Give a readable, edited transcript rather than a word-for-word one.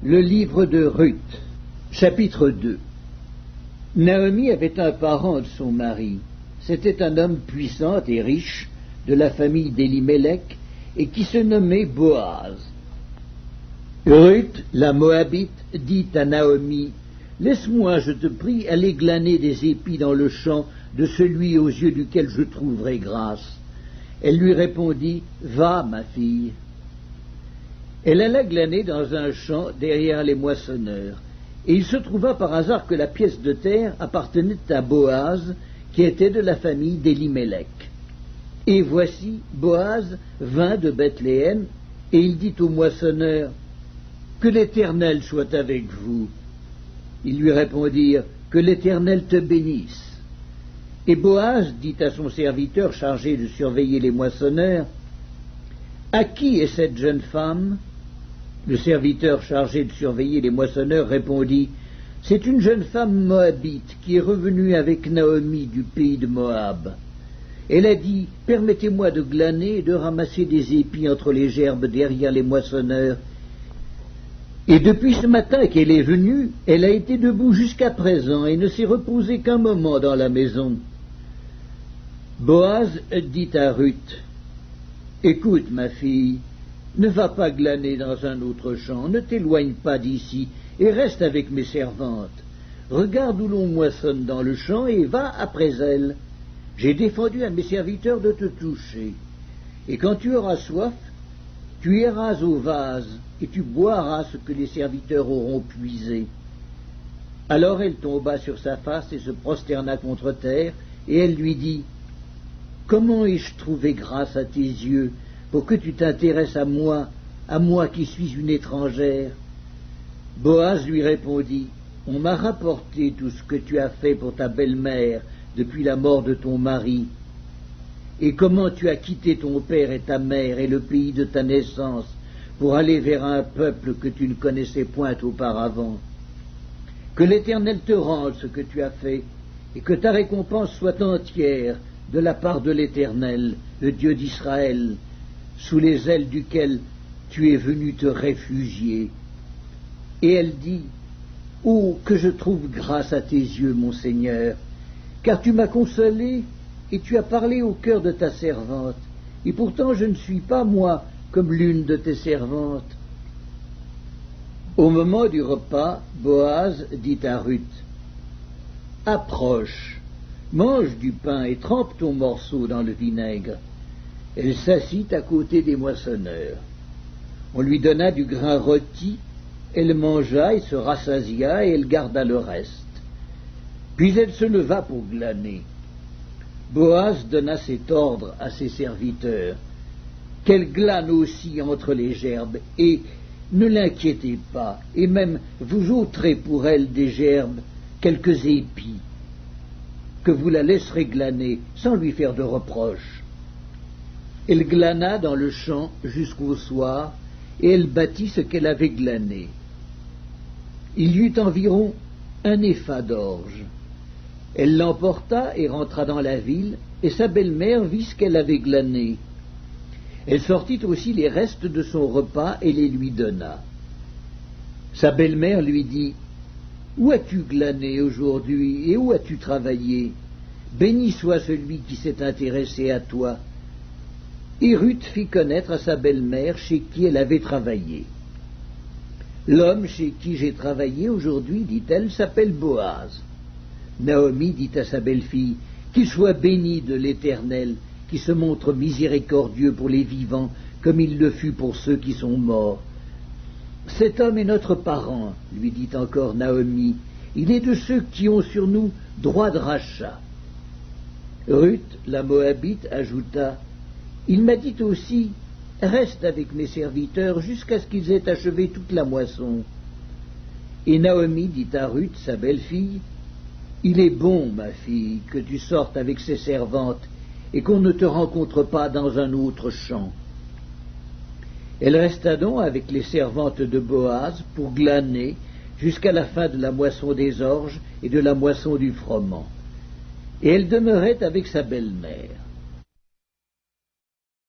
Le livre de Ruth, chapitre 2. Naomi avait un parent de son mari. C'était un homme puissant et riche de la famille d'Élimélec et qui se nommait Boaz. Ruth, la Moabite, dit à Naomi, « Laisse-moi, je te prie, aller glaner des épis dans le champ de celui aux yeux duquel je trouverai grâce. » Elle lui répondit, « Va, ma fille. » Elle alla glaner dans un champ derrière les moissonneurs, et il se trouva par hasard que la pièce de terre appartenait à Boaz, qui était de la famille d'Élimélec. Et voici, Boaz vint de Bethléem, et il dit au moissonneur, « Que l'Éternel soit avec vous. » Ils lui répondirent, « Que l'Éternel te bénisse. » Et Boaz dit à son serviteur chargé de surveiller les moissonneurs, « À qui est cette jeune femme ?» Le serviteur chargé de surveiller les moissonneurs répondit, « C'est une jeune femme moabite qui est revenue avec Naomi du pays de Moab. Elle a dit, « Permettez-moi de glaner et de ramasser des épis entre les gerbes derrière les moissonneurs. » Et depuis ce matin qu'elle est venue, elle a été debout jusqu'à présent et ne s'est reposée qu'un moment dans la maison. » Boaz dit à Ruth, « Écoute, ma fille, ne va pas glaner dans un autre champ, ne t'éloigne pas d'ici, et reste avec mes servantes. Regarde où l'on moissonne dans le champ, et va après elles. J'ai défendu à mes serviteurs de te toucher. Et quand tu auras soif, tu iras au vase, et tu boiras ce que les serviteurs auront puisé. » Alors elle tomba sur sa face et se prosterna contre terre, et elle lui dit, « Comment ai-je trouvé grâce à tes yeux, pour que tu t'intéresses à moi qui suis une étrangère ?» Boaz lui répondit, « On m'a rapporté tout ce que tu as fait pour ta belle-mère depuis la mort de ton mari, et comment tu as quitté ton père et ta mère et le pays de ta naissance pour aller vers un peuple que tu ne connaissais point auparavant. Que l'Éternel te rende ce que tu as fait, et que ta récompense soit entière de la part de l'Éternel, le Dieu d'Israël, sous les ailes duquel tu es venu te réfugier. » Et elle dit, « Oh, que je trouve grâce à tes yeux, mon Seigneur, car tu m'as consolé et tu as parlé au cœur de ta servante, et pourtant je ne suis pas, moi, comme l'une de tes servantes. » Au moment du repas, Boaz dit à Ruth, « Approche, mange du pain et trempe ton morceau dans le vinaigre. » Elle s'assit à côté des moissonneurs. On lui donna du grain rôti, elle mangea et se rassasia, et elle garda le reste. Puis elle se leva pour glaner. Boaz donna cet ordre à ses serviteurs, qu'elle glane aussi entre les gerbes, et ne l'inquiétez pas, et même vous ôterez pour elle des gerbes quelques épis, que vous la laisserez glaner sans lui faire de reproches. Elle glana dans le champ jusqu'au soir, et elle bâtit ce qu'elle avait glané. Il y eut environ un épha d'orge. Elle l'emporta et rentra dans la ville, et sa belle-mère vit ce qu'elle avait glané. Elle sortit aussi les restes de son repas et les lui donna. Sa belle-mère lui dit, « Où as-tu glané aujourd'hui et où as-tu travaillé? Béni soit celui qui s'est intéressé à toi. » Et Ruth fit connaître à sa belle-mère chez qui elle avait travaillé. « L'homme chez qui j'ai travaillé aujourd'hui, dit-elle, s'appelle Boaz. » Naomi dit à sa belle-fille, « Qu'il soit béni de l'Éternel, qui se montre miséricordieux pour les vivants, comme il le fut pour ceux qui sont morts. » « Cet homme est notre parent, lui dit encore Naomi, il est de ceux qui ont sur nous droit de rachat. » Ruth, la Moabite, ajouta, « Il m'a dit aussi, reste avec mes serviteurs jusqu'à ce qu'ils aient achevé toute la moisson. » Et Naomi dit à Ruth, sa belle-fille, « Il est bon, ma fille, que tu sortes avec ses servantes et qu'on ne te rencontre pas dans un autre champ. » Elle resta donc avec les servantes de Boaz pour glaner jusqu'à la fin de la moisson des orges et de la moisson du froment. Et elle demeurait avec sa belle-mère.